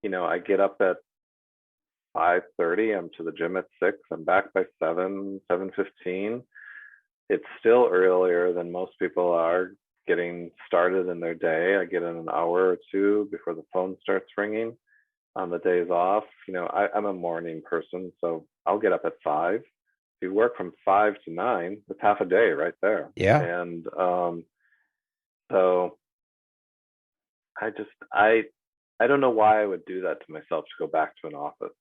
I get up at 5:30. I'm to the gym at 6. I'm back by 7, 7:15. It's still earlier than most people are getting started in their day. I get in an hour or two before the phone starts ringing on the days off. I'm a morning person, so I'll get up at 5. If you work from 5 to 9, it's half a day right there. Yeah. And so I just I don't know why I would do that to myself to go back to an office.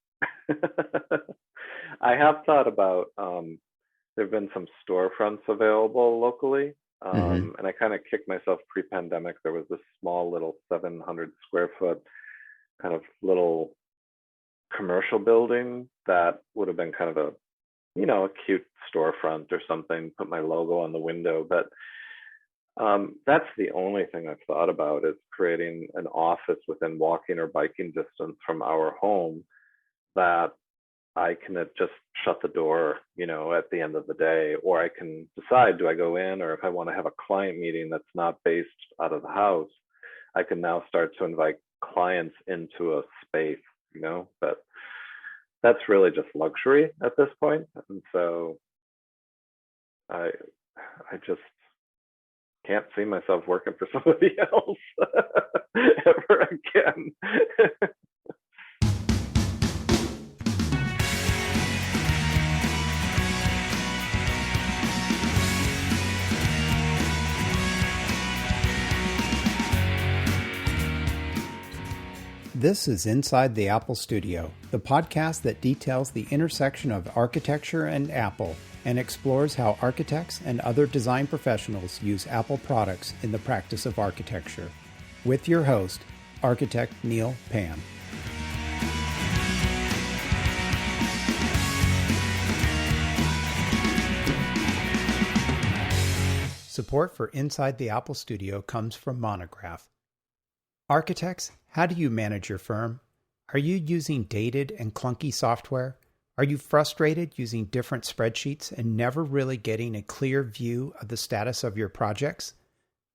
I have thought about there have been some storefronts available locally. Hmm. And I kind of kicked myself pre-pandemic. There was this small little 700 square foot kind of little commercial building that would have been kind of a cute storefront or something, put my logo on the window. But that's the only thing I've thought about, is creating an office within walking or biking distance from our home that I can just shut the door, at the end of the day, or I can decide, do I go in, or if I want to have a client meeting that's not based out of the house, I can now start to invite clients into a space, but that's really just luxury at this point. And so I I just can't see myself working for somebody else ever again. This is Inside the Apple Studio, the podcast that details the intersection of architecture and Apple and explores how architects and other design professionals use Apple products in the practice of architecture. With your host, architect Neil Pan. Support for Inside the Apple Studio comes from Monograph. Architects, how do you manage your firm? Are you using dated and clunky software? Are you frustrated using different spreadsheets and never really getting a clear view of the status of your projects?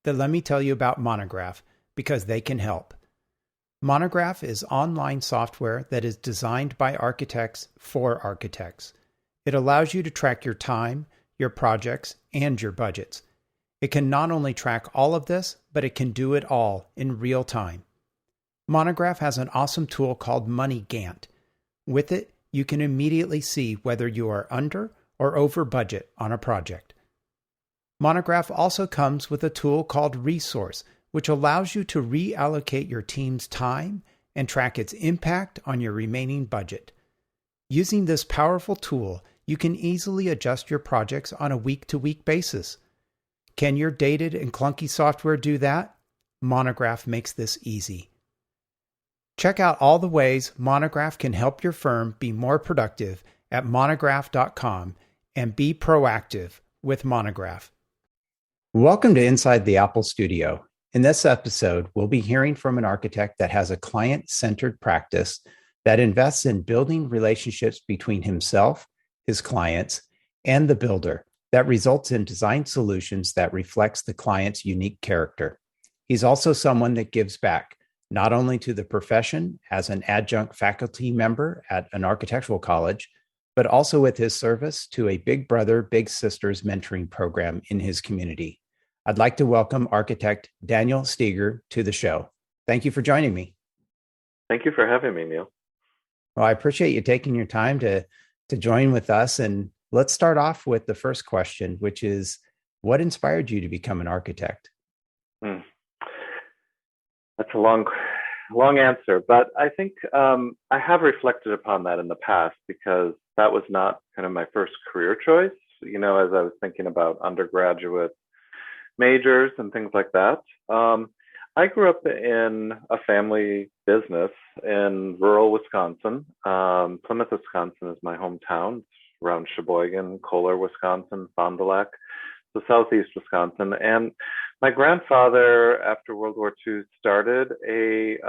Then let me tell you about Monograph, because they can help. Monograph is online software that is designed by architects for architects. It allows you to track your time, your projects, and your budgets. It can not only track all of this, but it can do it all in real time. Monograph has an awesome tool called Money Gantt. With it, you can immediately see whether you are under or over budget on a project. Monograph also comes with a tool called Resource, which allows you to reallocate your team's time and track its impact on your remaining budget. Using this powerful tool, you can easily adjust your projects on a week-to-week basis. Can your dated and clunky software do that? Monograph makes this easy. Check out all the ways Monograph can help your firm be more productive at monograph.com and be proactive with Monograph. Welcome to Inside the Apple Studio. In this episode, we'll be hearing from an architect that has a client-centered practice that invests in building relationships between himself, his clients, and the builder that results in design solutions that reflects the client's unique character. He's also someone that gives back, not only to the profession as an adjunct faculty member at an architectural college, but also with his service to a Big Brother, Big Sisters mentoring program in his community. I'd like to welcome architect Daniel Steger to the show. Thank you for joining me. Thank you for having me, Neil. Well, I appreciate you taking your time to join with us. And let's start off with the first question, which is, what inspired you to become an architect? That's a long answer, but I think I have reflected upon that in the past, because that was not kind of my first career choice. As I was thinking about undergraduate majors and things like that. I grew up in a family business in rural Wisconsin. Plymouth, Wisconsin is my hometown. It's around Sheboygan, Kohler, Wisconsin, Fond du Lac, so southeast Wisconsin. And my grandfather, after World War II, started it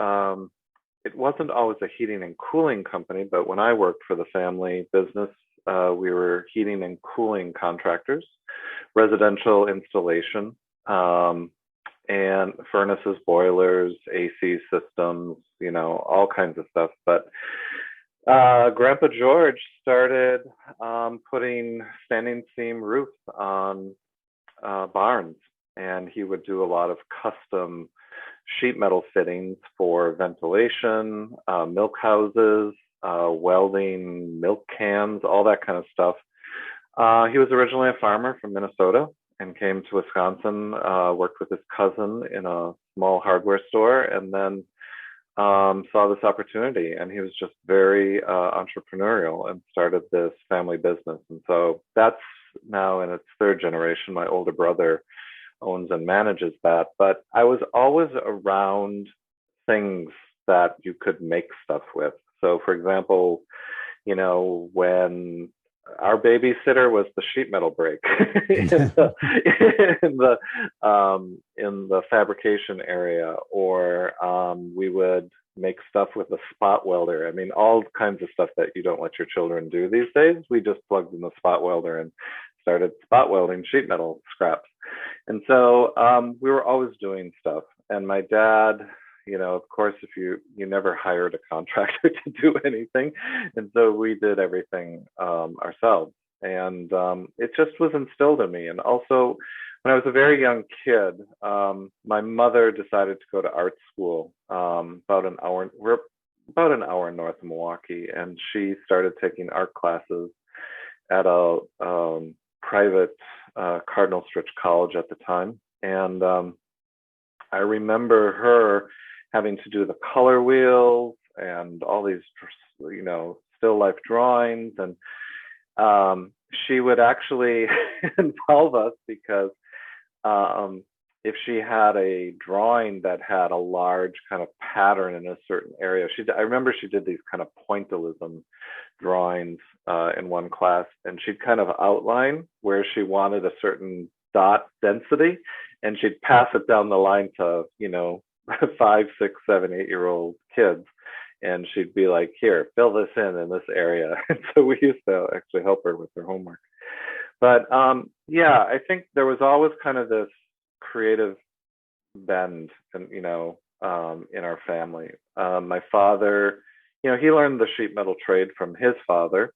wasn't always a heating and cooling company, but when I worked for the family business, we were heating and cooling contractors, residential installation. and furnaces, boilers, AC systems, all kinds of stuff. But Grandpa George started putting standing seam roofs on barns, and he would do a lot of custom sheet metal fittings for ventilation, milk houses, welding milk cans, all that kind of stuff. He was originally a farmer from Minnesota and came to Wisconsin, worked with his cousin in a small hardware store, and then saw this opportunity. And he was just very entrepreneurial and started this family business. And so that's now in its third generation. My older brother owns and manages that. But I was always around things that you could make stuff with. So, for example, when our babysitter was the sheet metal break in the fabrication area, or we would make stuff with a spot welder. I mean, all kinds of stuff that you don't let your children do these days. We just plugged in the spot welder and started spot welding sheet metal scraps. And so we were always doing stuff. And my dad, of course, if you never hired a contractor to do anything. And so we did everything ourselves. And it just was instilled in me. And also, when I was a very young kid, my mother decided to go to art school we're about an hour north of Milwaukee. And she started taking art classes at a private Cardinal Stritch College at the time. And I remember her having to do the color wheels and all these, still life drawings. And she would actually involve us because if she had a drawing that had a large kind of pattern in a certain area, I remember she did these kind of pointillism drawings in one class, and she'd kind of outline where she wanted a certain dot density, and she'd pass it down the line to 5, 6, 7, 8-year-old kids, and she'd be like, "Here, fill this in this area." And so we used to actually help her with her homework. But I think there was always kind of this creative bend, and in our family. My father, he learned the sheet metal trade from his father,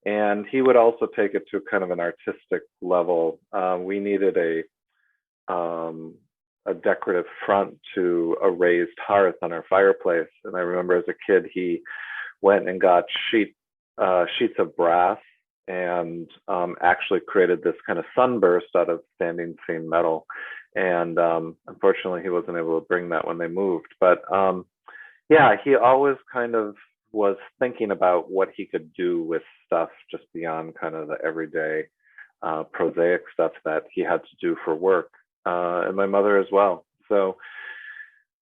and he would also take it to kind of an artistic level. We needed a decorative front to a raised hearth on our fireplace, and I remember as a kid he went and got sheets of brass and actually created this kind of sunburst out of standing seam metal. And unfortunately, he wasn't able to bring that when they moved. But he always kind of was thinking about what he could do with stuff just beyond kind of the everyday prosaic stuff that he had to do for work, and my mother as well. So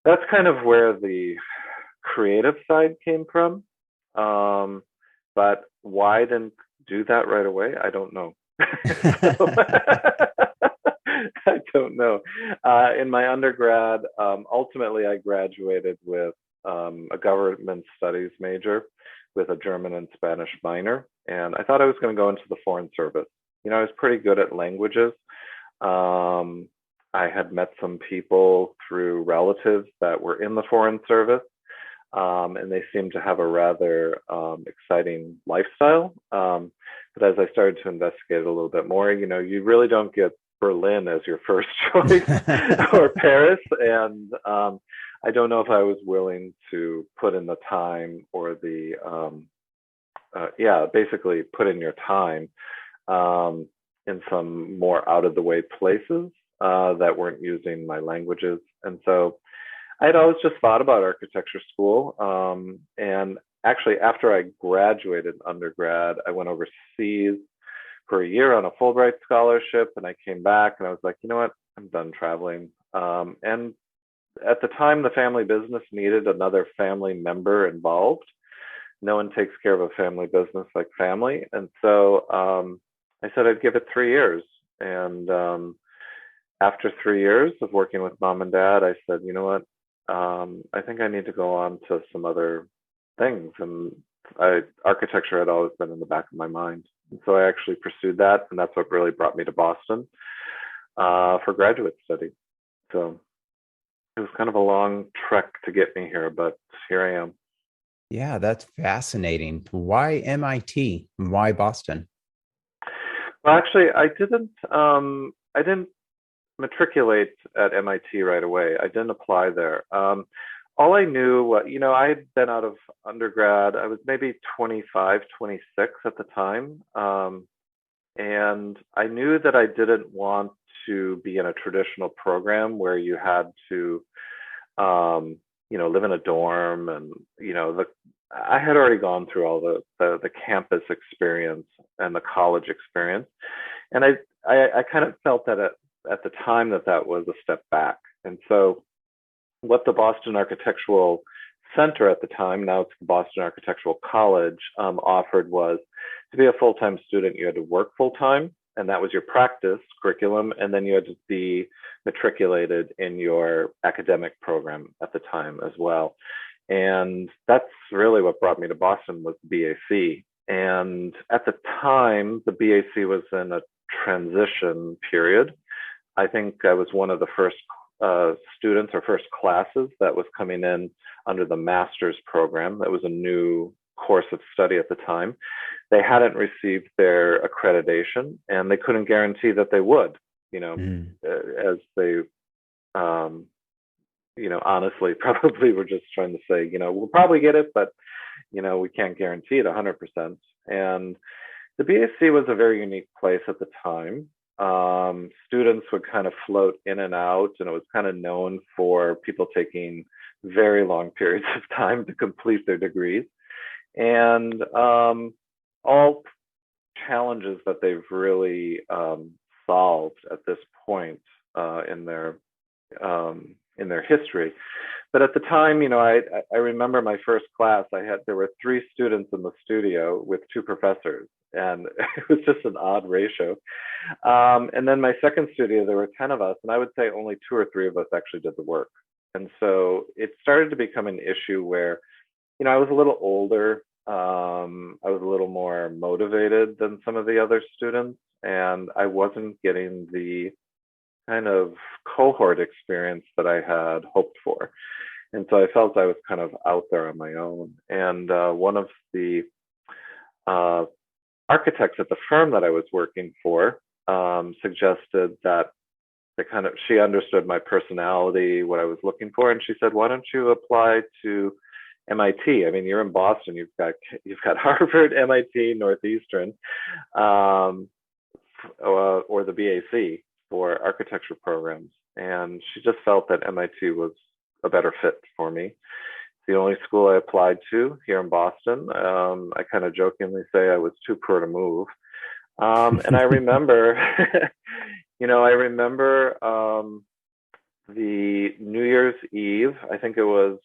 that's kind of where the creative side came from. But why I didn't do that right away, I don't know. I don't know. In my undergrad, ultimately I graduated with a government studies major with a German and Spanish minor. And I thought I was going to go into the Foreign Service. I was pretty good at languages. I had met some people through relatives that were in the Foreign Service, and they seemed to have a rather exciting lifestyle. But as I started to investigate a little bit more, you really don't get Berlin as your first choice or Paris. And I don't know if I was willing to put in the time or basically put in your time in some more out of the way places that weren't using my languages. And so I had always just thought about architecture school. And actually, after I graduated undergrad, I went overseas for a year on a Fulbright scholarship, and I came back and I was like, you know what, I'm done traveling. And at the time, the family business needed another family member involved. No one takes care of a family business like family. And so I said I'd give it 3 years. And after 3 years of working with mom and dad, I said, you know what, I think I need to go on to some other things. And architecture had always been in the back of my mind. And so I actually pursued that. And that's what really brought me to Boston for graduate study. So it was kind of a long trek to get me here, but here I am. Yeah, that's fascinating. Why MIT? Why Boston? Well, actually, I didn't matriculate at MIT right away. I didn't apply there. All I knew, I had been out of undergrad. I was maybe 25, 26 at the time. And I knew that I didn't want to be in a traditional program where you had to, live in a dorm and, I had already gone through all the campus experience and the college experience. And I kind of felt that at the time that was a step back. And so what the Boston Architectural Center at the time, now it's the Boston Architectural College, offered was to be a full-time student, you had to work full-time, and that was your practice curriculum, and then you had to be matriculated in your academic program at the time as well. And that's really what brought me to Boston was the BAC. And at the time, the BAC was in a transition period. I think I was one of the first students or first classes that was coming in under the master's program. That was a new course of study at the time. They hadn't received their accreditation and they couldn't guarantee that they would, as they, honestly probably were just trying to say, we'll probably get it, but, we can't guarantee it 100%. And the BAC was a very unique place at the time. Students would kind of float in and out, and it was kind of known for people taking very long periods of time to complete their degrees. And all challenges that they've really solved at this point in their history. But at the time, I remember my first class. There were 3 students in the studio with 2 professors, and it was just an odd ratio. And then my second studio, there were 10 of us, and I would say only 2 or 3 of us actually did the work. And so it started to become an issue where, I was a little older. I was a little more motivated than some of the other students, and I wasn't getting the kind of cohort experience that I had hoped for. And so I felt I was kind of out there on my own. And one of the architects at the firm that I was working for suggested that she understood my personality, what I was looking for, and she said, "Why don't you apply to MIT? I mean, you're in Boston. You've got Harvard, MIT, Northeastern, or the BAC for architecture programs." And she just felt that MIT was a better fit for me. It's the only school I applied to here in Boston. I kind of jokingly say I was too poor to move. And I remember, the New Year's Eve, I think it was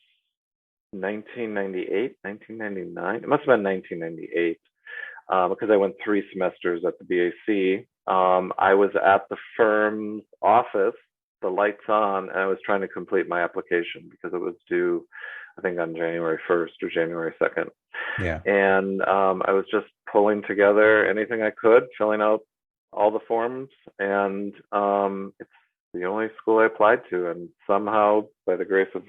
1998, 1999. It must have been 1998 because I went 3 semesters at the BAC. I was at the firm's office, the lights on, and I was trying to complete my application because it was due, I think, on January 1st or January 2nd. Yeah. And I was just pulling together anything I could, filling out all the forms, and it's the only school I applied to. And somehow, by the grace of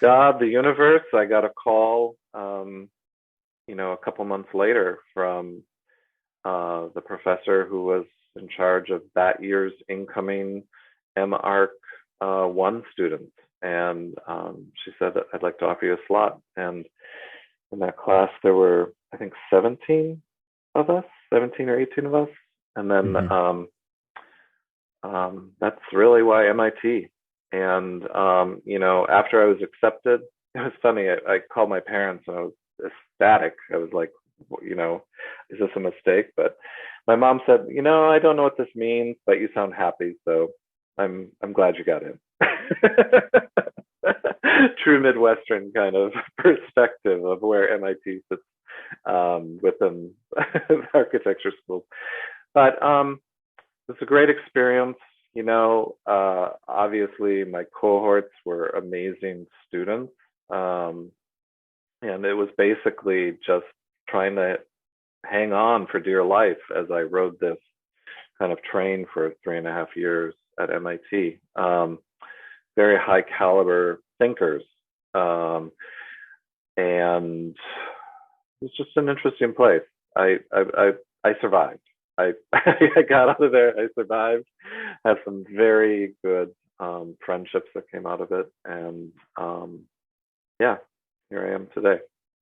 God, the universe, I got a call, a couple months later from the professor who was in charge of that year's incoming MArch 1 students. And she said that I'd like to offer you a slot. And in that class, there were, I think, 17 of us, 17 or 18 of us. And then that's really why MIT. And, after I was accepted, it was funny. I called my parents and I was ecstatic. I was like, is this a mistake? But my mom said, I don't know what this means, but you sound happy. So I'm glad you got in. True Midwestern kind of perspective of where MIT sits within the architecture schools. But it was a great experience. Obviously my cohorts were amazing students. And it was basically just trying to hang on for dear life as I rode this kind of train for 3.5 years at MIT. very high caliber thinkers. Um, and it's just an interesting place. I survived. I got out of there. I survived. Had some very good friendships that came out of it, and yeah, here I am today.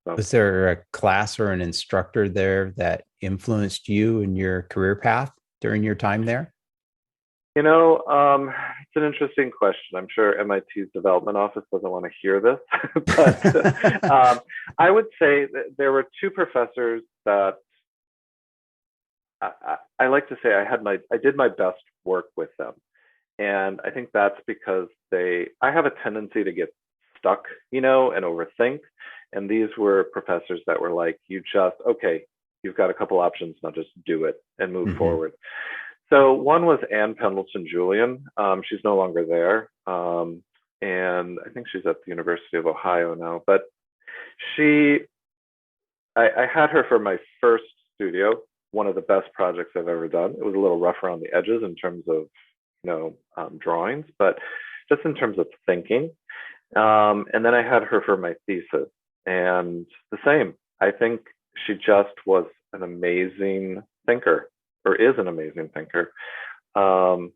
So, Was there a class or an instructor there that influenced you in your career path during your time there? it's an interesting question. I'm sure MIT's development office doesn't want to hear this, but I would say that there were two professors that I like to say I did my best work with them. And I think that's because I have a tendency to get stuck, and overthink. And these were professors that were like, okay, you've got a couple options, now just do it and move Hmm. forward. So one was Ann Pendleton Julian. She's no longer there. And I think she's at the University of Ohio now. But she, I had her for my first studio, one of the best projects I've ever done. It was a little rough around the edges in terms of, drawings, but just in terms of thinking. And then I had her for my thesis, and the same. I think she just was an amazing thinker, or is an amazing thinker. Um,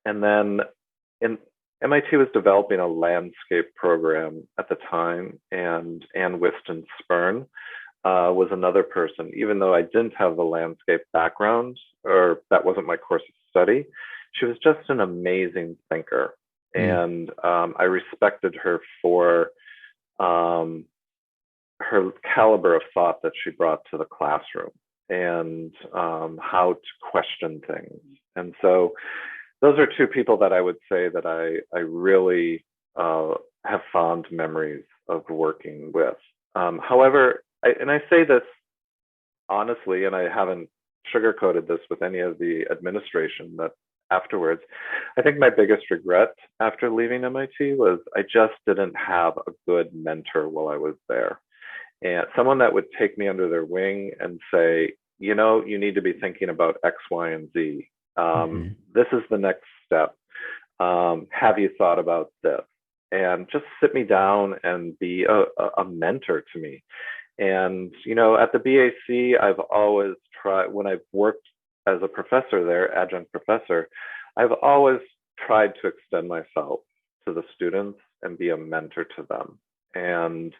and then in MIT was developing a landscape program at the time, and Ann Whiston Spurn was another person. Even though I didn't have the landscape background, or that wasn't my course of study, she was just an amazing thinker. Mm. And I respected her for um, her caliber of thought that she brought to the classroom, and how to question things. And so those are two people that I would say that I really have fond memories of working with. However, and I say this honestly, and I haven't sugarcoated this with any of the administration that afterwards, I think my biggest regret after leaving MIT was I just didn't have a good mentor while I was there. And someone that would take me under their wing and say, you need to be thinking about X, Y, and Z. Hmm. This is the next step. Have you thought about this? And just sit me down and be a mentor to me. And, at the BAC, I've always tried, when I've worked as a professor there, adjunct professor, I've always tried to extend myself to the students and be a mentor to them, and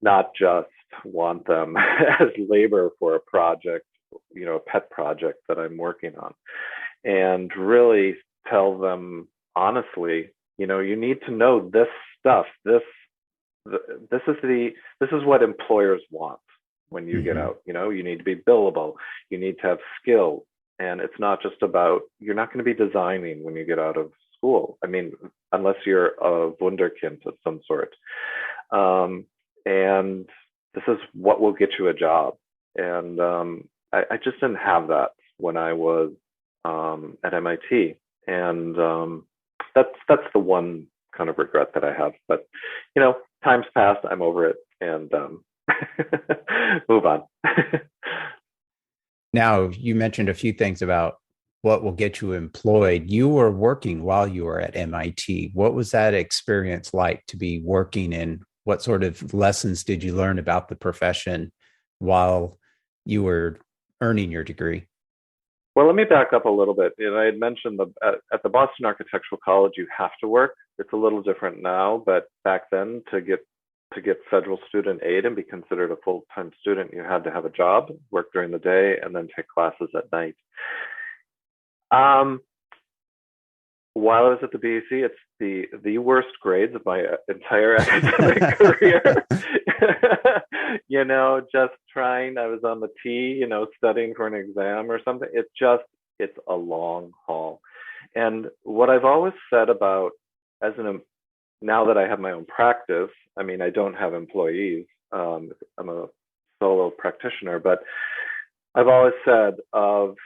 not just want them as labor for a project, a pet project that I'm working on, and really tell them honestly, you need to know this stuff. This is what employers want when you get Hmm. out. You need to be billable. You need to have skills, and it's not just about. You're not going to be designing when you get out of school. I mean, unless you're a wunderkind of some sort. And this is what will get you a job. And I just didn't have that when I was at MIT, and that's the one kind of regret that I have. But time's passed. I'm over it, and move on. Now, you mentioned a few things about what will get you employed. You were working while you were at MIT. What was that experience like to be working, and what sort of lessons did you learn about the profession while you were earning your degree? Well, let me back up a little bit. I had mentioned at the Boston Architectural College, you have to work. It's a little different now, but back then, to get federal student aid and be considered a full-time student, you had to have a job, work during the day, and then take classes at night. Um, while I was at the BAC, it's the worst grades of my entire academic career. Just trying. I was on the T, studying for an exam or something. It's a long haul. And what I've always said about now that I have my own practice, I mean, I don't have employees. I'm a solo practitioner, but I've always said of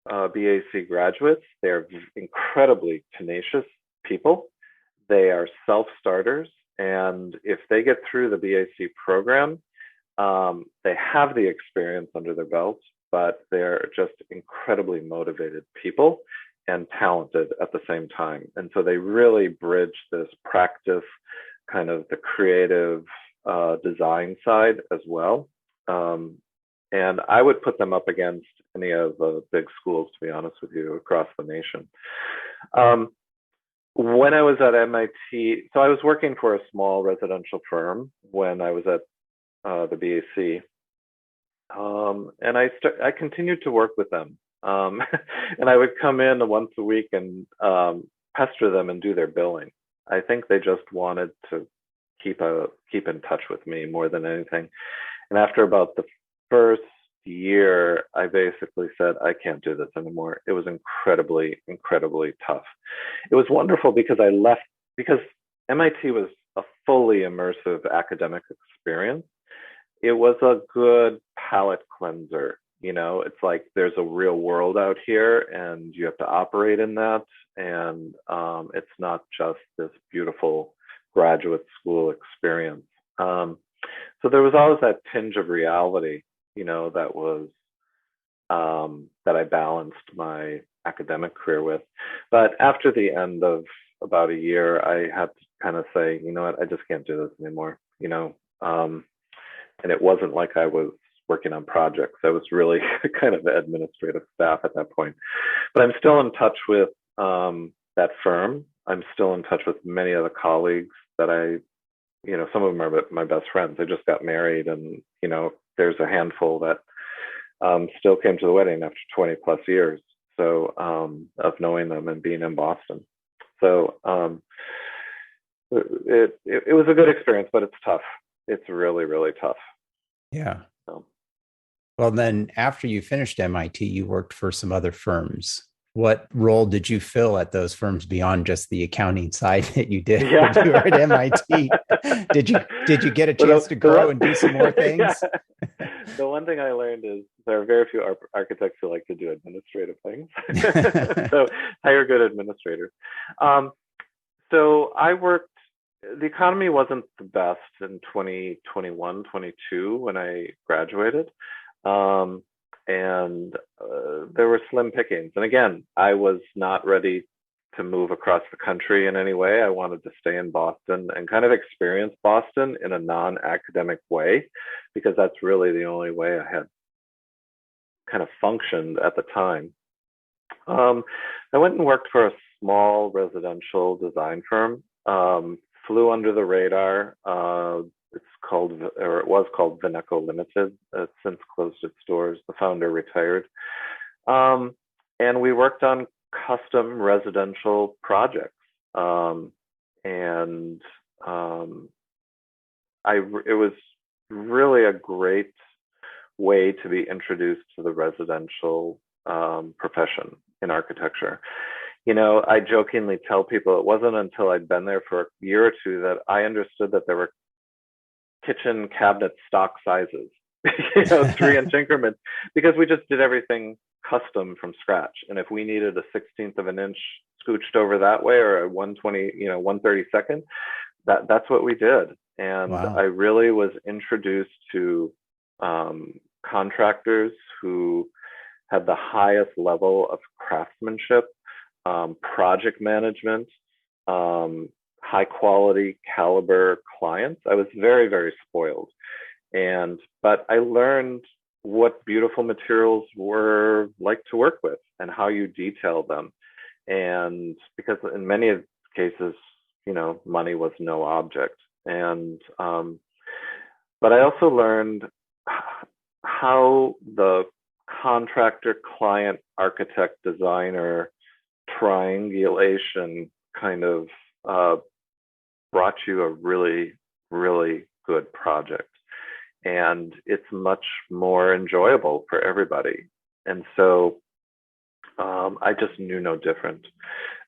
BAC graduates, they're incredibly tenacious people. They are self-starters. And if they get through the BAC program, they have the experience under their belt, but they're just incredibly motivated people. and talented at the same time. And so they really bridge this practice, kind of the creative design side as well. And I would put them up against any of the big schools, to be honest with you, across the nation. When I was at MIT, so I was working for a small residential firm when I was at the BAC, and I continued to work with them, and I would come in once a week and pester them and do their billing. I think they just wanted to keep in touch with me more than anything. And after about the first year, I basically said, I can't do this anymore. It was incredibly, incredibly tough. It was wonderful because I left, because MIT was a fully immersive academic experience. It was a good palate cleanser. You know, it's like there's a real world out here and you have to operate in that. And it's not just this beautiful graduate school experience. So there was always that tinge of reality, you know, that was that I balanced my academic career with. But after the end of about a year, I had to kind of say, you know what, I just can't do this anymore, you know. And it wasn't like I was working on projects. I was really kind of the administrative staff at that point. But I'm still in touch with that firm. I'm still in touch with many of the colleagues that you know, some of them are my best friends. I just got married, and, you know, there's a handful that still came to the wedding after 20 plus years. So of knowing them and being in Boston. So it was a good experience, but it's tough. It's really, really tough. Yeah. So. Well, then after you finished MIT, you worked for some other firms. What role did you fill at those firms beyond just the accounting side that you did when you were at MIT? Did you get a chance to grow and do some more things? Yeah. The one thing I learned is there are very few architects who like to do administrative things. So hire good administrators. So I worked, the economy wasn't the best in 2021, 22 when I graduated. And there were slim pickings. And again, I was not ready to move across the country in any way. I wanted to stay in Boston and kind of experience Boston in a non-academic way, because that's really the only way I had kind of functioned at the time. I went and worked for a small residential design firm, flew under the radar. It's called, or it was called Vineco Limited. It's since closed its doors. The founder retired. And we worked on custom residential projects. It was really a great way to be introduced to the residential profession in architecture. You know, I jokingly tell people it wasn't until I'd been there for a year or two that I understood that there were kitchen cabinet stock sizes, you know, 3-inch increments, because we just did everything custom from scratch. And if we needed a 16th of an inch scooched over that way, or a 120, you know, 132nd, that's what we did. And wow. I really was introduced to contractors who had the highest level of craftsmanship, project management, high quality caliber clients. I was very, very spoiled. But I learned what beautiful materials were like to work with and how you detail them. And because in many of cases, you know, money was no object. But I also learned how the contractor, client, architect, designer triangulation kind of brought you a really, really good project. And it's much more enjoyable for everybody. And so I just knew no different.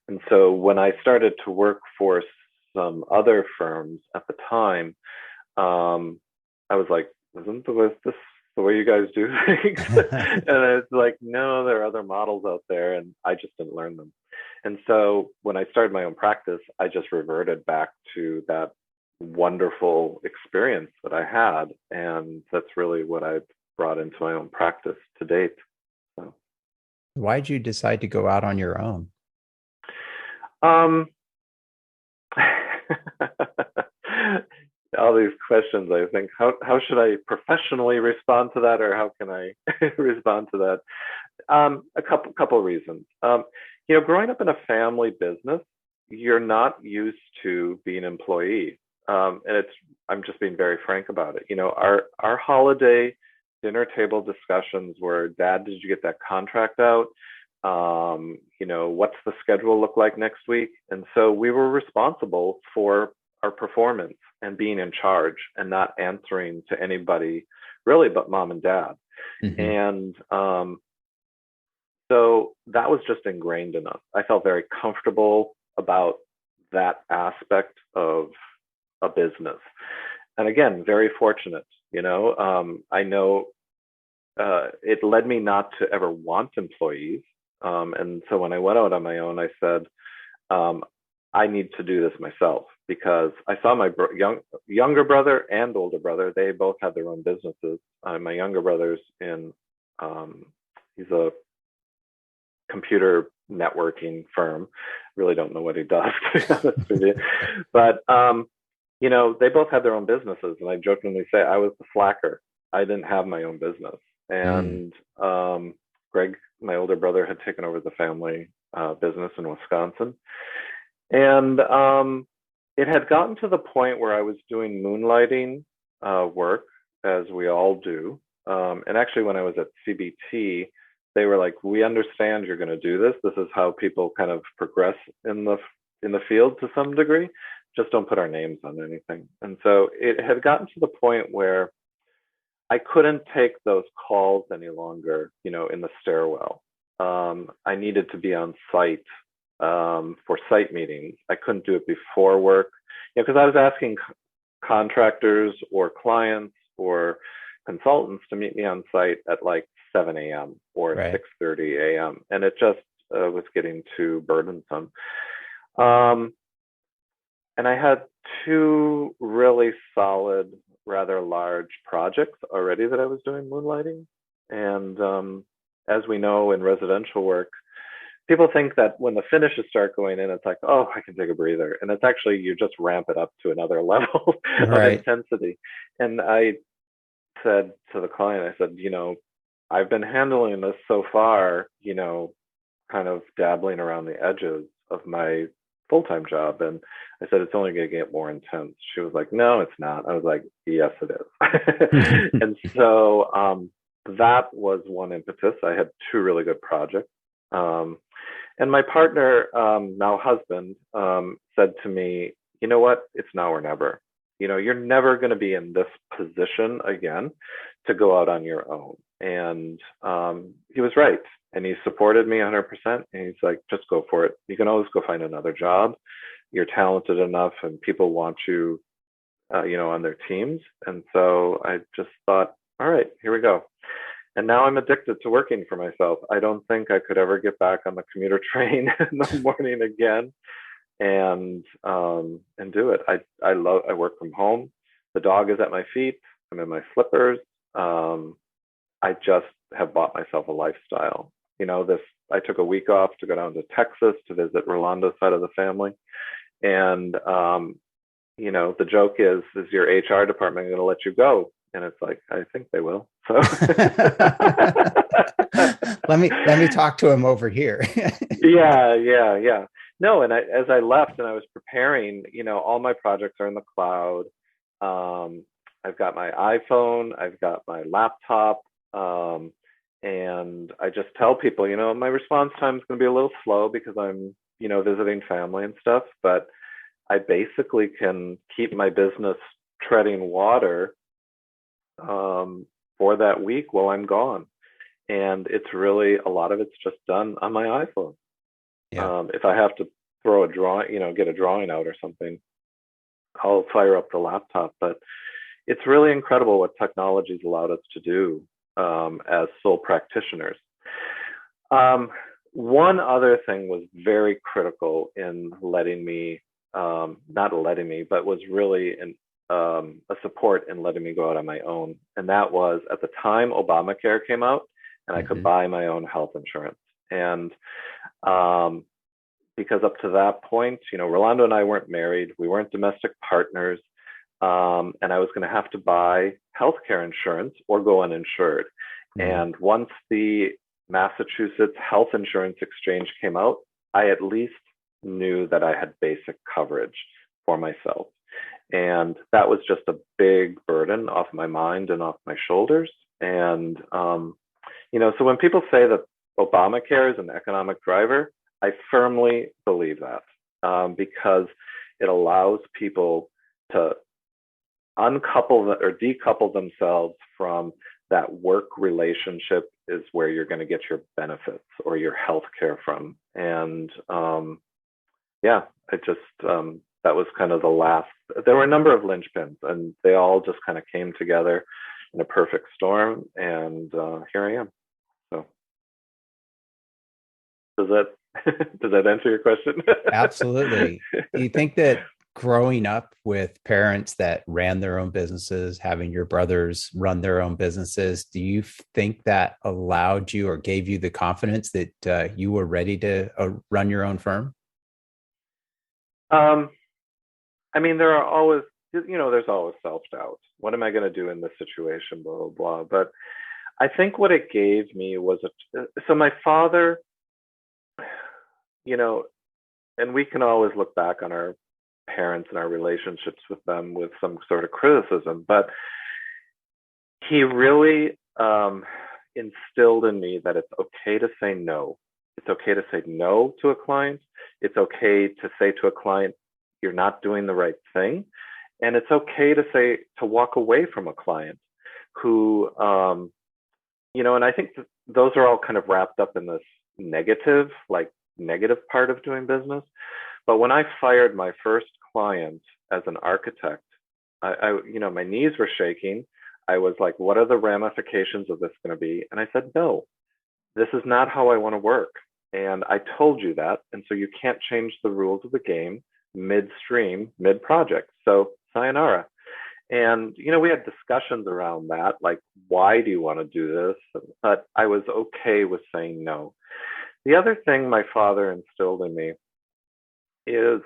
And so when I started to work for some other firms at the time, I was like, isn't this the way you guys do things? And it's like, no, there are other models out there, and I just didn't learn them. And so when I started my own practice, I just reverted back to that wonderful experience that I had. And that's really what I've brought into my own practice to date. So. Why'd you decide to go out on your own? Um, all these questions, I think, how should I professionally respond to that, or how can I respond to that? A couple reasons. Growing up in a family business, you're not used to being an employee, and I'm just being very frank about it. Our holiday dinner table discussions were, Dad, did you get that contract out? What's the schedule look like next week? And so we were responsible for our performance and being in charge and not answering to anybody really but mom and dad. Hmm. And so that was just ingrained in us. I felt very comfortable about that aspect of a business. And again, very fortunate. I know it led me not to ever want employees. And so when I went out on my own, I said, I need to do this myself, because I saw my younger brother and older brother. They both had their own businesses. My younger brother's he's a computer networking firm. Really don't know what he does, to be honest with you. But they both had their own businesses, and I jokingly say I was the slacker. I didn't have my own business, Mm. and Greg, my older brother, had taken over the family business in Wisconsin, and it had gotten to the point where I was doing moonlighting work, as we all do. And actually, when I was at CBT, they were like, "We understand you're going to do this. This is how people kind of progress in the field to some degree. Just don't put our names on anything." And so it had gotten to the point where I couldn't take those calls any longer, in the stairwell. I needed to be on site for site meetings. I couldn't do it before work, because I was asking contractors or clients or consultants to meet me on site at like 7 a.m. or Right. 6:30 a.m. And it just was getting too burdensome. Um, and I had two really solid, rather large projects already that I was doing moonlighting. And as we know in residential work, people think that when the finishes start going in, it's like, oh, I can take a breather. And it's actually, you just ramp it up to another level of Right. intensity. And I said to the client, I said, I've been handling this so far, kind of dabbling around the edges of my full-time job. And I said, it's only going to get more intense. She was like, no, it's not. I was like, yes, it is. And so that was one impetus. I had two really good projects. And my partner, now husband, said to me, you know what? It's now or never. You're never going to be in this position again to go out on your own. And he was right. And he supported me 100%. And he's like, just go for it. You can always go find another job. You're talented enough and people want you, on their teams. And so I just thought, all right, here we go. And now I'm addicted to working for myself. I don't think I could ever get back on the commuter train in the morning again and do it. I work from home. The dog is at my feet. I'm in my slippers. I just have bought myself a lifestyle. I took a week off to go down to Texas to visit Rolando's side of the family. And the joke is your HR department going to let you go? And it's like, I think they will. So let me talk to him over here. yeah. No, and as I left and I was preparing, all my projects are in the cloud. I've got my iPhone, I've got my laptop, and I just tell people, my response time is going to be a little slow because I'm, visiting family and stuff, but I basically can keep my business treading water for that week while I'm gone. And it's really, a lot of it's just done on my iPhone. Yeah. If I have to throw a drawing, get a drawing out or something, I'll fire up the laptop. But it's really incredible what technology's allowed us to do as sole practitioners. One other thing was very critical in letting me, not letting me, but was really a support in letting me go out on my own. And that was at the time Obamacare came out and I could Hmm. buy my own health insurance. And because up to that point, Rolando and I weren't married, we weren't domestic partners, and I was going to have to buy healthcare insurance or go uninsured. Mm-hmm. And once the Massachusetts Health Insurance Exchange came out, I at least knew that I had basic coverage for myself. And that was just a big burden off my mind and off my shoulders. And, so when people say that Obamacare is an economic driver, I firmly believe that, because it allows people to uncouple or decouple themselves from that work relationship is where you're going to get your benefits or your health care from. And yeah, it just, that was kind of the last, there were a number of linchpins and they all just kind of came together in a perfect storm. And here I am. So does that answer your question? Absolutely. Do you think that growing up with parents that ran their own businesses, having your brothers run their own businesses, do you think that allowed you or gave you the confidence that you were ready to run your own firm? I mean, there are always, there's always self-doubt. What am I going to do in this situation? Blah, blah, blah. But I think what it gave me was so my father, and we can always look back on our parents and our relationships with them with some sort of criticism, but he really instilled in me that it's okay to say no. It's okay to say no to a client. It's okay to say to a client, you're not doing the right thing. And it's okay to walk away from a client who, and I think those are all kind of wrapped up in this negative part of doing business. But when I fired my first client as an architect, I my knees were shaking. I was like, what are the ramifications of this going to be? And I said, no, this is not how I want to work. And I told you that. And so you can't change the rules of the game midstream, mid-project. So sayonara. And, we had discussions around that, like, why do you want to do this? But I was okay with saying no. The other thing my father instilled in me is,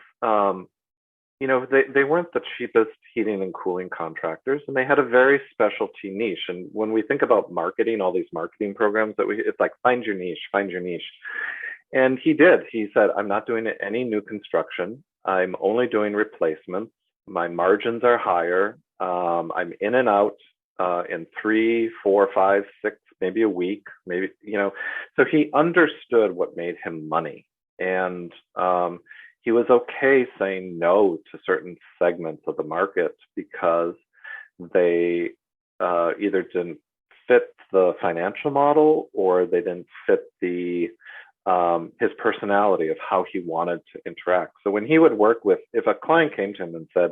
they weren't the cheapest heating and cooling contractors, and they had a very specialty niche. And when we think about marketing, all these marketing programs it's like, find your niche, find your niche. And he did. He said, I'm not doing any new construction. I'm only doing replacements. My margins are higher. I'm in and out in 3, 4, 5, 6, maybe a week, maybe, So he understood what made him money. And he was okay saying no to certain segments of the market because they either didn't fit the financial model or they didn't fit his personality of how he wanted to interact. So when he would work if a client came to him and said,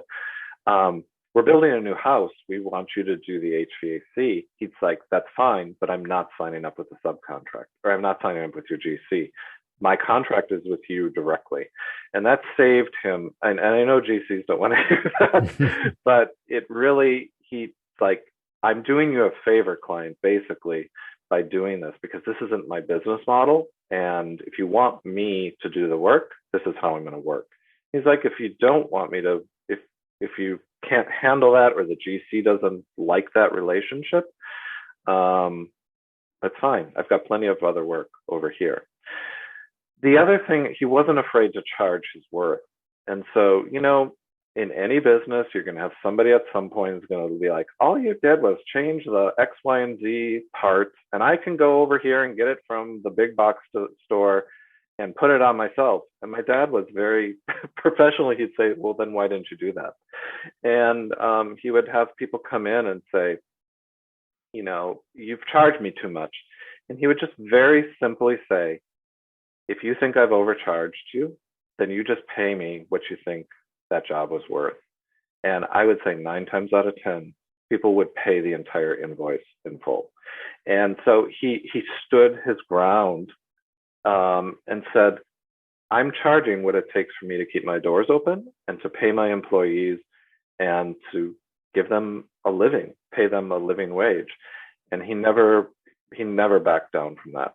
we're building a new house, we want you to do the HVAC, he's like, that's fine, but I'm not signing up with a subcontract, or I'm not signing up with your GC. My contract is with you directly. And that saved him. And I know GCs don't want to hear that, but it really, he's like, I'm doing you a favor, client, basically, by doing this, because this isn't my business model. And if you want me to do the work, this is how I'm going to work. He's like, if you don't want me to, if you can't handle that, or the GC doesn't like that relationship, that's fine. I've got plenty of other work over here. The other thing, he wasn't afraid to charge his worth. And so, in any business, you're going to have somebody at some point who's going to be like, all you did was change the X, Y, and Z parts, and I can go over here and get it from the big box store and put it on myself. And my dad was very professionally, he'd say, well, then why didn't you do that? And he would have people come in and say, you've charged me too much. And he would just very simply say, if you think I've overcharged you, then you just pay me what you think that job was worth. And I would say 9 times out of 10, people would pay the entire invoice in full. And so he stood his ground and said, I'm charging what it takes for me to keep my doors open and to pay my employees and to give them a living, pay them a living wage. And he never backed down from that.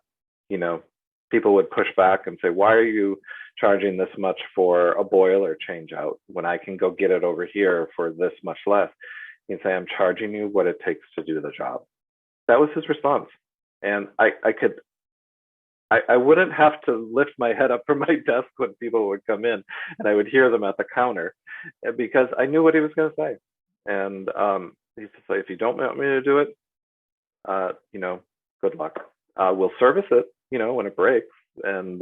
people would push back and say, why are you charging this much for a boiler change out when I can go get it over here for this much less? He'd say, I'm charging you what it takes to do the job. That was his response. And I wouldn't have to lift my head up from my desk when people would come in, and I would hear them at the counter because I knew what he was going to say. And he used to say, if you don't want me to do it, good luck. We'll service it, when it breaks, and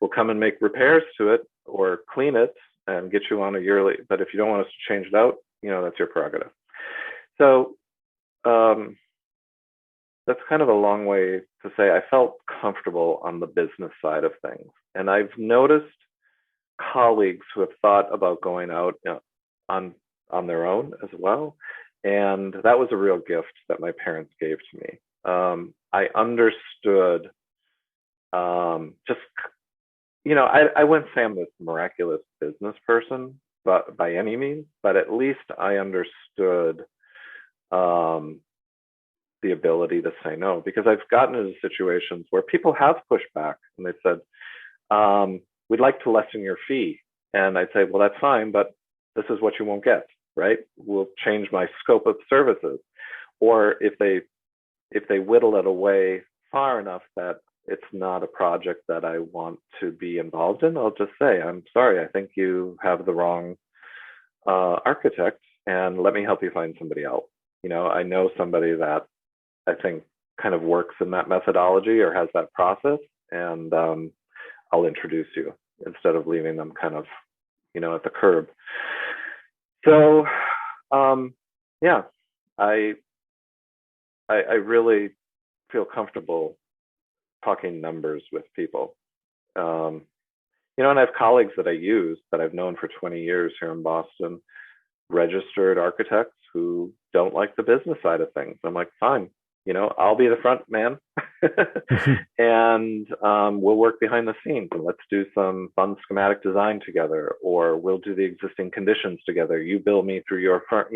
we'll come and make repairs to it or clean it and get you on a yearly. But if you don't want us to change it out, that's your prerogative. So that's kind of a long way to say I felt comfortable on the business side of things. And I've noticed colleagues who have thought about going out on their own as well. And that was a real gift that my parents gave to me. I understood I wouldn't say I'm this miraculous business person, but by any means, but at least I understood the ability to say no, because I've gotten into situations where people have pushed back and they said, we'd like to lessen your fee. And I'd say, well, that's fine, but this is what you won't get, right? We'll change my scope of services. Or if they whittle it away far enough that it's not a project that I want to be involved in, I'll just say, I'm sorry, I think you have the wrong architect, and let me help you find somebody else. I know somebody that I think kind of works in that methodology or has that process, and I'll introduce you instead of leaving them kind of, at the curb. So, yeah, I really feel comfortable talking numbers with people. And I have colleagues that I use that I've known for 20 years here in Boston, registered architects who don't like the business side of things. I'm like, fine, I'll be the front man and we'll work behind the scenes and let's do some fun schematic design together, or we'll do the existing conditions together. You bill me through your firm,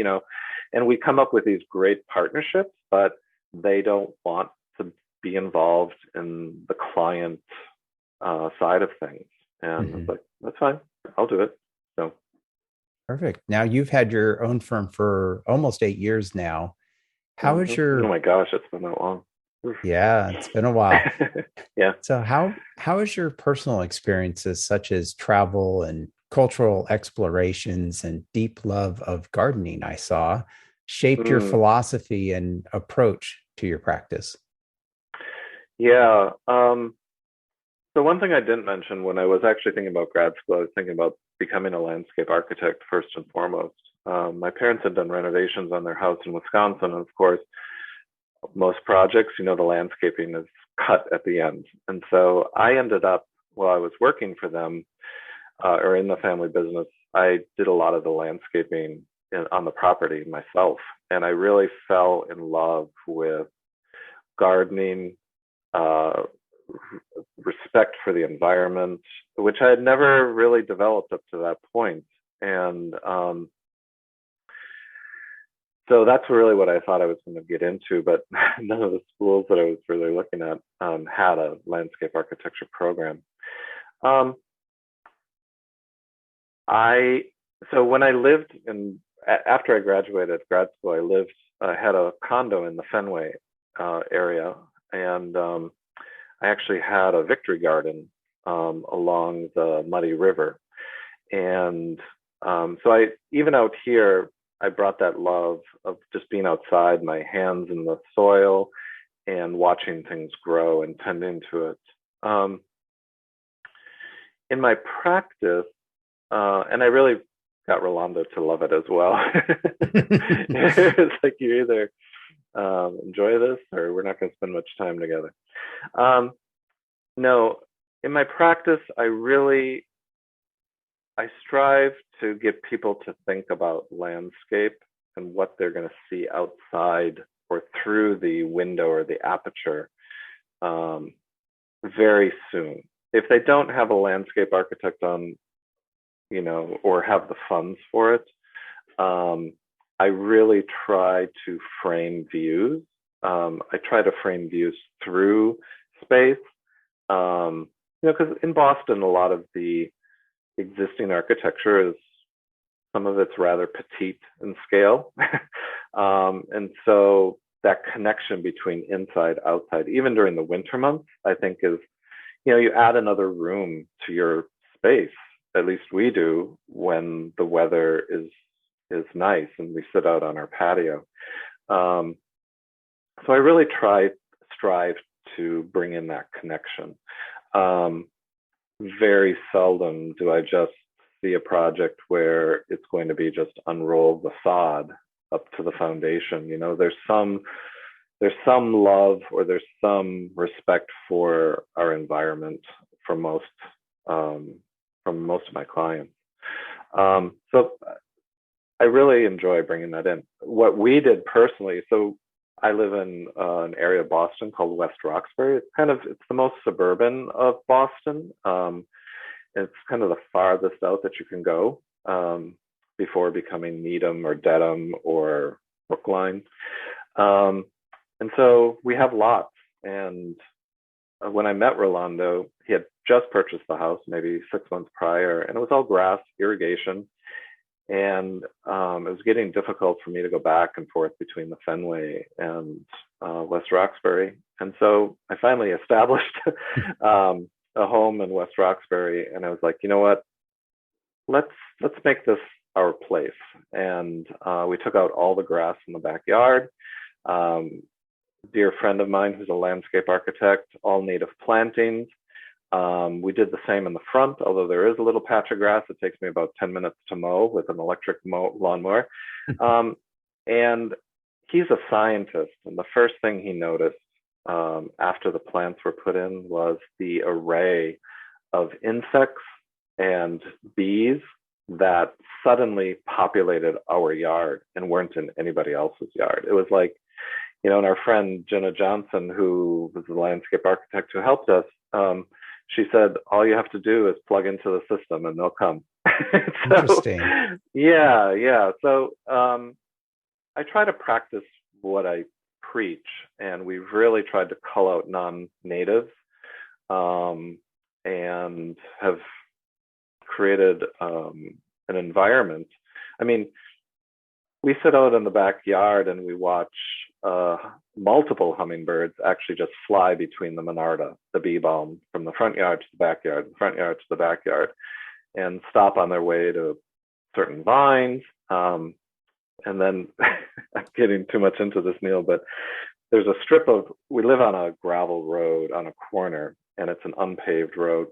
and we come up with these great partnerships, but they don't want to be involved in the client side of things. And it's like, that's fine, I'll do it. So. Perfect. Now you've had your own firm for almost 8 years now. How is your? Oh my gosh, it's been that long. Yeah, it's been a while. Yeah. So how is your personal experiences, such as travel and cultural explorations and deep love of gardening, I saw, shaped your philosophy and approach to your practice? Yeah. So one thing I didn't mention when I was actually thinking about grad school, I was thinking about becoming a landscape architect first and foremost. My parents had done renovations on their house in Wisconsin, and of course, most projects, the landscaping is cut at the end. And so I ended up, while I was working for them or in the family business, I did a lot of the landscaping on the property myself. And I really fell in love with gardening, respect for the environment, which I had never really developed up to that point. And so that's really what I thought I was going to get into, but none of the schools that I was really looking at had a landscape architecture program. So when I lived after I graduated grad school, I had a condo in the Fenway area, and I actually had a victory garden along the Muddy River. And so even out here, I brought that love of just being outside, my hands in the soil and watching things grow and tending to it. In my practice, and I really got Rolando to love it as well. It's like, you either enjoy this or we're not going to spend much time together. No, in my practice, I strive to get people to think about landscape and what they're going to see outside or through the window or the aperture very soon. If they don't have a landscape architect on, or have the funds for it, I really try to frame views. I try to frame views through space, Because in Boston, a lot of the existing architecture is some of it's rather petite in scale. And so that connection between inside, outside, even during the winter months, I think is, you add another room to your space. At least we do when the weather is nice and we sit out on our patio. Um, so I really strive to bring in that connection. Um, Very seldom do I just see a project where it's going to be just unroll the sod up to the foundation. There's some love or there's some respect for our environment for most um, from most of my clients. So I really enjoy bringing that in. What we did personally, so I live in an area of Boston called West Roxbury. It's the most suburban of Boston. It's kind of the farthest out that you can go before becoming Needham or Dedham or Brookline. Um, and so we have lots. And when I met Rolando, he had just purchased the house maybe 6 months prior, and it was all grass, irrigation. And it was getting difficult for me to go back and forth between the Fenway and West Roxbury. And so I finally established a home in West Roxbury, and I was like, you know what? Let's make this our place. And we took out all the grass in the backyard. Dear friend of mine who's a landscape architect, all native plantings. We did the same in the front, although there is a little patch of grass. It takes me about 10 minutes to mow with an electric lawnmower. And he's a scientist. And the first thing he noticed after the plants were put in was the array of insects and bees that suddenly populated our yard and weren't in anybody else's yard. It was like, and our friend Jenna Johnson, who was the landscape architect who helped us, she said, all you have to do is plug into the system and they'll come. So, Interesting. yeah. So I try to practice what I preach, and we've really tried to cull out non-natives and have created an environment. I mean, we sit out in the backyard and we watch multiple hummingbirds actually just fly between the monarda, the bee balm, from the front yard to the backyard, the front yard to the backyard, and stop on their way to certain vines. And then I'm getting too much into this, Neil, but there's a we live on a gravel road on a corner, and it's an unpaved road,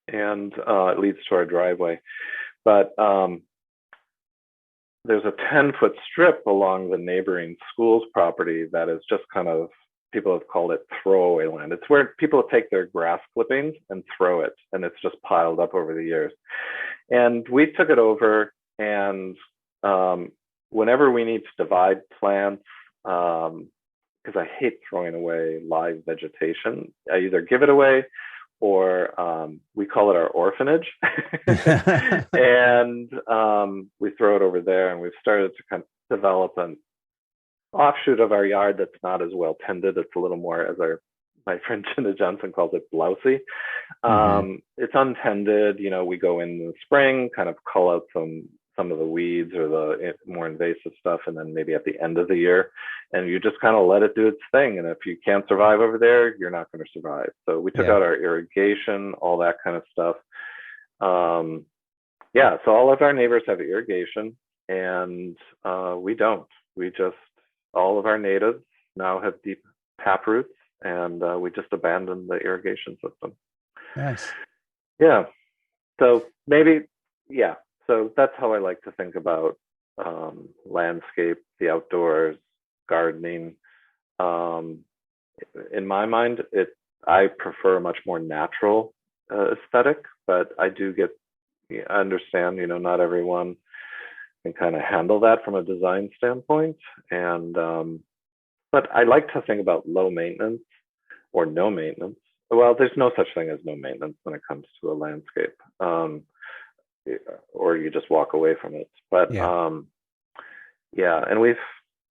and it leads to our driveway. But there's a 10-foot strip along the neighboring school's property that is just kind of, people have called it throwaway land. It's where people take their grass clippings and throw it, and it's just piled up over the years. And we took it over, and whenever we need to divide plants, because I hate throwing away live vegetation, I either give it away or we call it our orphanage. And we throw it over there, and we've started to kind of develop an offshoot of our yard that's not as well tended. It's a little more, as my friend Jenna Johnson calls it, blousy. It's untended. We go in the spring, kind of cull out some of the weeds or the more invasive stuff, and then maybe at the end of the year, and you just kind of let it do its thing. And if you can't survive over there, you're not going to survive. So we took out our irrigation, all that kind of stuff. So all of our neighbors have irrigation, and we don't. All of our natives now have deep tap roots, and we just abandoned the irrigation system. Nice. Yeah. So maybe, yeah. So that's how I like to think about landscape, the outdoors, gardening. In my mind, I prefer a much more natural aesthetic, but I understand, not everyone can kind of handle that from a design standpoint. And but I like to think about low maintenance or no maintenance. Well, there's no such thing as no maintenance when it comes to a landscape. Or you just walk away from it. But and we've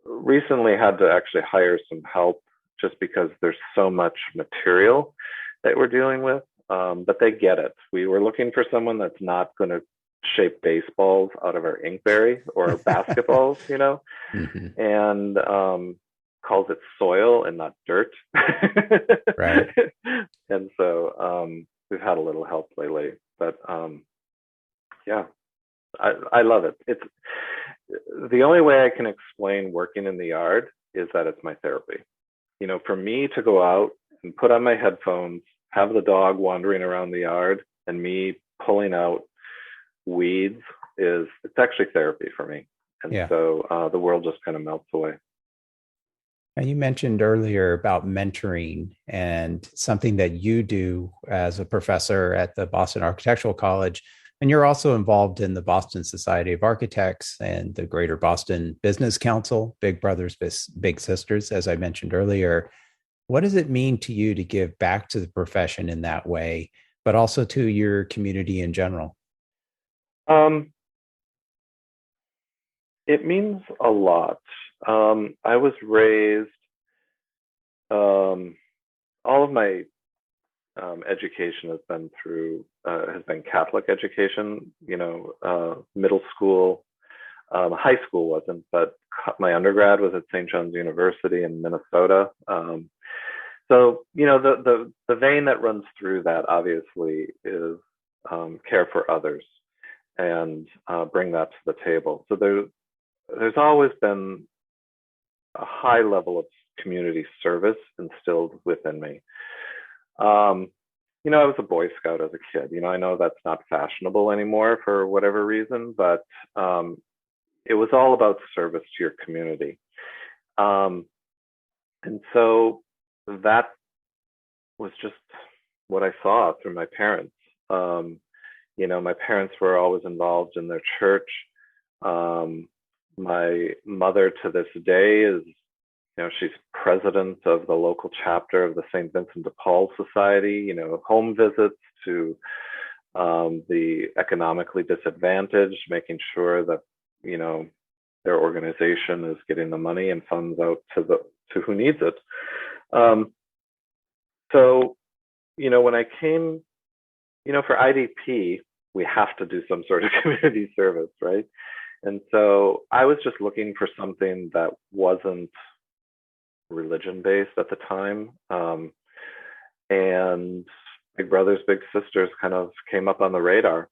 recently had to actually hire some help just because there's so much material that we're dealing with, but they get it. We were looking for someone that's not going to shape baseballs out of our inkberry or basketballs, Hmm. and calls it soil and not dirt. Right. And so we've had a little help lately, but yeah, I love it. It's the only way I can explain working in the yard is that it's my therapy. For me to go out and put on my headphones, have the dog wandering around the yard, and me pulling out weeds it's actually therapy for me. And Yeah. so the world just kind of melts away. And you mentioned earlier about mentoring and something that you do as a professor at the Boston Architectural College. And you're also involved in the Boston Society of Architects and the Greater Boston Business Council, Big Brothers, Big Sisters, as I mentioned earlier. What does it mean to you to give back to the profession in that way, but also to your community in general? Um, it means a lot. I was raised, um, all of my education has been Catholic education. Middle school, high school wasn't, but my undergrad was at St. John's University in Minnesota. So the vein that runs through that obviously is care for others and bring that to the table. So there's always been a high level of community service instilled within me. I was a Boy Scout as a kid. I know that's not fashionable anymore for whatever reason, but it was all about service to your community. And so that was just what I saw through my parents. My parents were always involved in their church. My mother to this day is, she's president of the local chapter of the St. Vincent de Paul Society, home visits to the economically disadvantaged, making sure that, their organization is getting the money and funds out to who needs it. So, when I came, for IDP, we have to do some sort of community service, right? And so I was just looking for something that wasn't religion based at the time. And Big Brothers, Big Sisters kind of came up on the radar.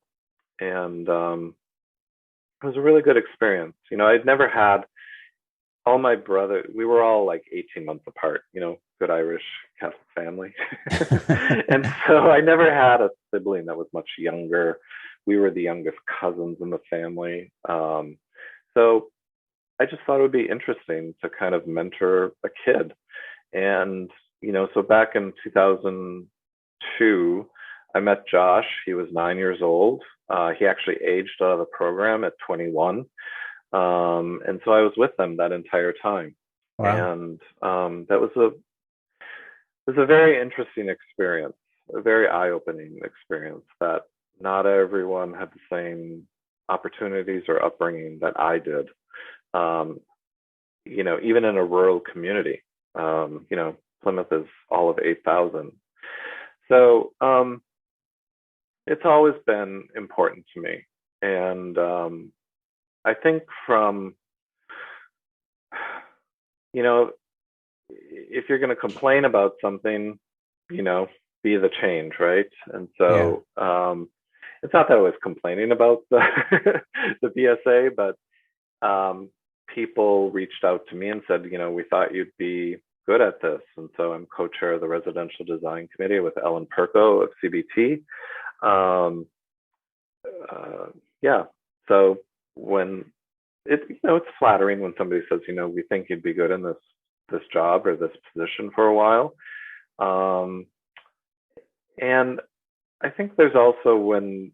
And it was a really good experience. I'd never had all my brothers, we were all like 18 months apart, good Irish Catholic family. And so I never had a sibling that was much younger. We were the youngest cousins in the family. So I just thought it would be interesting to kind of mentor a kid. And, so back in 2002, I met Josh. He was 9 years old. He actually aged out of the program at 21. And so I was with them that entire time. Wow. And that was a very interesting experience, a very eye-opening experience that not everyone had the same opportunities or upbringing that I did. Even in a rural community, Plymouth is all of 8,000. So it's always been important to me. And I think if you're going to complain about something, be the change, right? And Yeah. so it's not that I was complaining about the the BSA, but people reached out to me and said, we thought you'd be good at this. And so I'm co-chair of the residential design committee with Ellen Perko of CBT. Yeah. So when it's flattering when somebody says, we think you'd be good in this job or this position for a while. And I think there's also when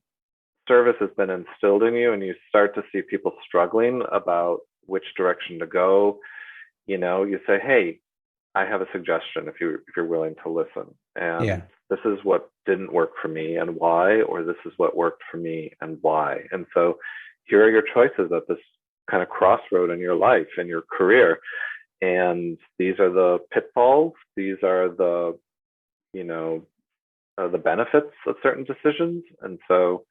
service has been instilled in you and you start to see people struggling about which direction to go, you say, hey, I have a suggestion if you're willing to listen. And Yeah. this is what didn't work for me and why, or this is what worked for me and why. And so here are your choices at this kind of crossroad in your life and your career. And these are the pitfalls. These are the, the benefits of certain decisions. And so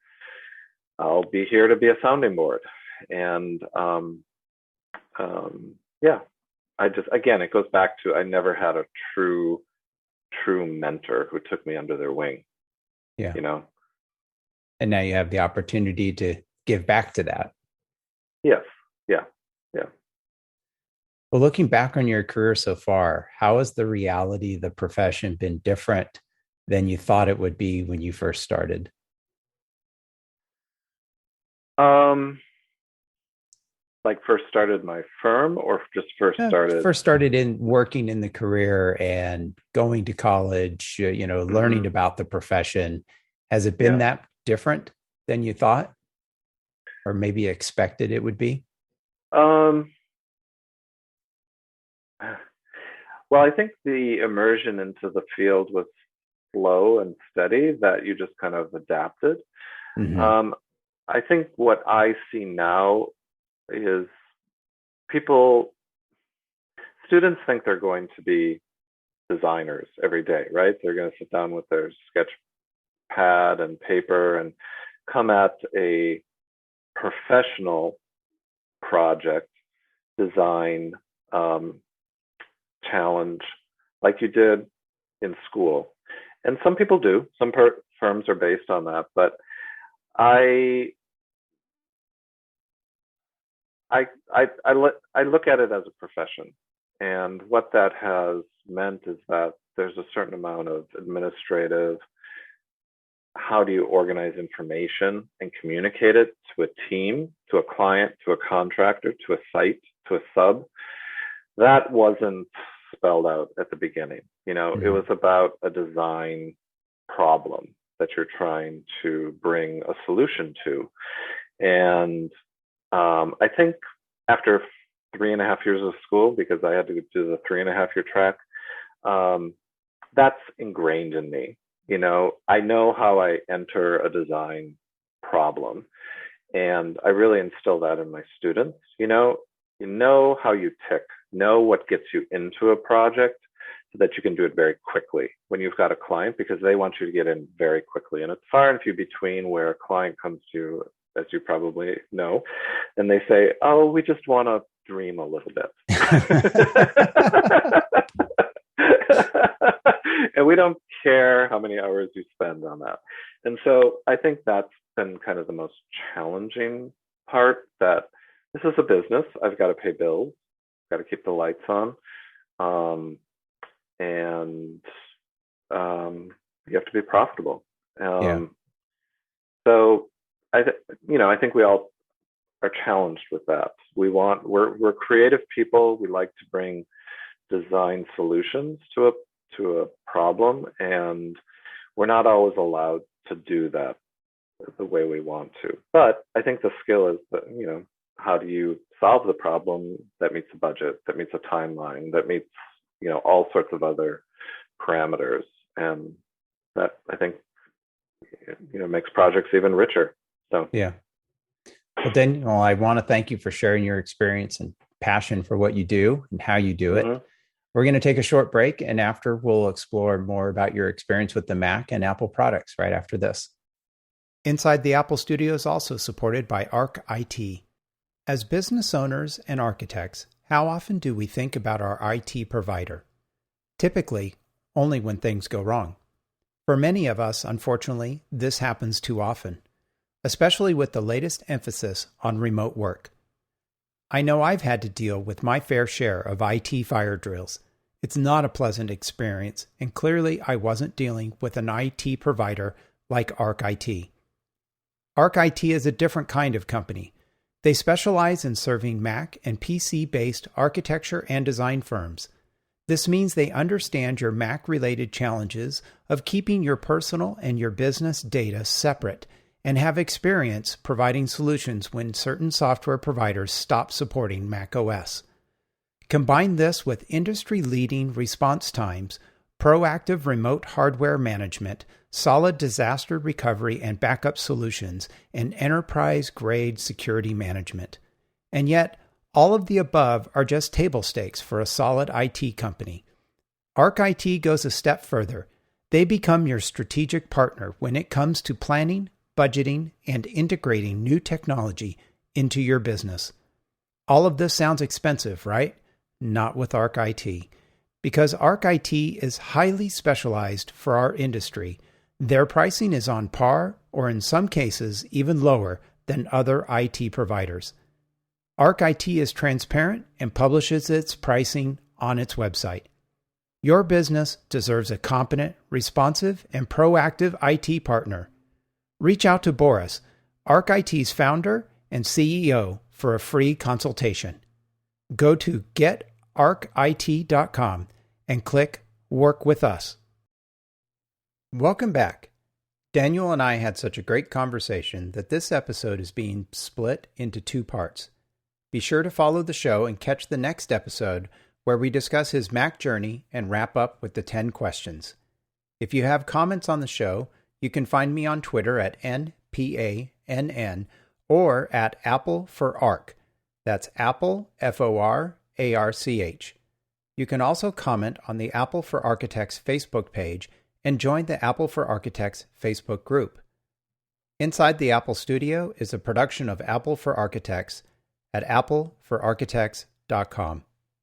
I'll be here to be a sounding board. And yeah, again, it goes back to I never had a true mentor who took me under their wing. Yeah. You know? And now you have the opportunity to give back to that. Yes. Yeah. Yeah. Well, looking back on your career so far, how has the reality of the profession been different than you thought it would be when you first started? Like first started my firm, or just first started? First started in working in the career and going to college, learning about the profession. Has it been that different than you thought, or maybe expected it would be? Well, I think the immersion into the field was slow and steady, that you just kind of adapted. Mm-hmm. I think what I see now is students think they're going to be designers every day, right? They're going to sit down with their sketch pad and paper and come at a professional project design challenge like you did in school. And some people do. Some firms are based on that, but I look at it as a profession, and what that has meant is that there's a certain amount of administrative. How do you organize information and communicate it to a team, to a client, to a contractor, to a site, to a sub? That wasn't spelled out at the beginning. It was about a design problem that you're trying to bring a solution to. And I think after 3.5 years of school, because I had to do the 3.5 year track, that's ingrained in me. I know how I enter a design problem, and I really instill that in my students. You know how you tick, know what gets you into a project so that you can do it very quickly when you've got a client, because they want you to get in very quickly. And it's far and few between where a client comes to you, as you probably know, and they say, "Oh, we just want to dream a little bit." And we don't care how many hours you spend on that. And so I think that's been kind of the most challenging part, that this is a business. I've got to pay bills, got to keep the lights on. And you have to be profitable. So I think we all are challenged with that. We're creative people. We like to bring design solutions to a problem, and we're not always allowed to do that the way we want to. But I think the skill is that, how do you solve the problem that meets a budget, that meets a timeline, that meets, all sorts of other parameters. And that, I think, makes projects even richer. So, yeah. Well, Daniel, I want to thank you for sharing your experience and passion for what you do and how you do it. We're going to take a short break, and after, we'll explore more about your experience with the Mac and Apple products right after this. Inside the Apple Studio is also supported by Arc IT. As business owners and architects, how often do we think about our IT provider? Typically, only when things go wrong. For many of us, unfortunately, this happens too often, especially with the latest emphasis on remote work. I know I've had to deal with my fair share of IT fire drills. It's not a pleasant experience, and clearly I wasn't dealing with an IT provider like Arc IT. Arc IT is a different kind of company. They specialize in serving Mac and PC-based architecture and design firms. This means they understand your Mac-related challenges of keeping your personal and your business data separate, and have experience providing solutions when certain software providers stop supporting Mac OS. Combine this with industry-leading response times, proactive remote hardware management, solid disaster recovery and backup solutions, and enterprise-grade security management. And yet, all of the above are just table stakes for a solid IT company. Arc IT goes a step further. They become your strategic partner when it comes to planning, budgeting, and integrating new technology into your business. All of this sounds expensive, right? Not with Arc IT. Because Arc IT is highly specialized for our industry, their pricing is on par, or in some cases even lower, than other IT providers. Arc IT is transparent and publishes its pricing on its website. Your business deserves a competent, responsive, and proactive IT partner. Reach out to Boris, Arc IT's founder and CEO, for a free consultation. Go to getarcit.com and click Work with Us. Welcome back. Daniel and I had such a great conversation that this episode is being split into 2 parts. Be sure to follow the show and catch the next episode where we discuss his Mac journey and wrap up with the 10 questions. If you have comments on the show, you can find me on Twitter at NPANN or at Apple for Arc. That's Apple, FORARCH. You can also comment on the Apple for Architects Facebook page and join the Apple for Architects Facebook group. Inside the Apple Studio is a production of Apple for Architects at appleforarchitects.com.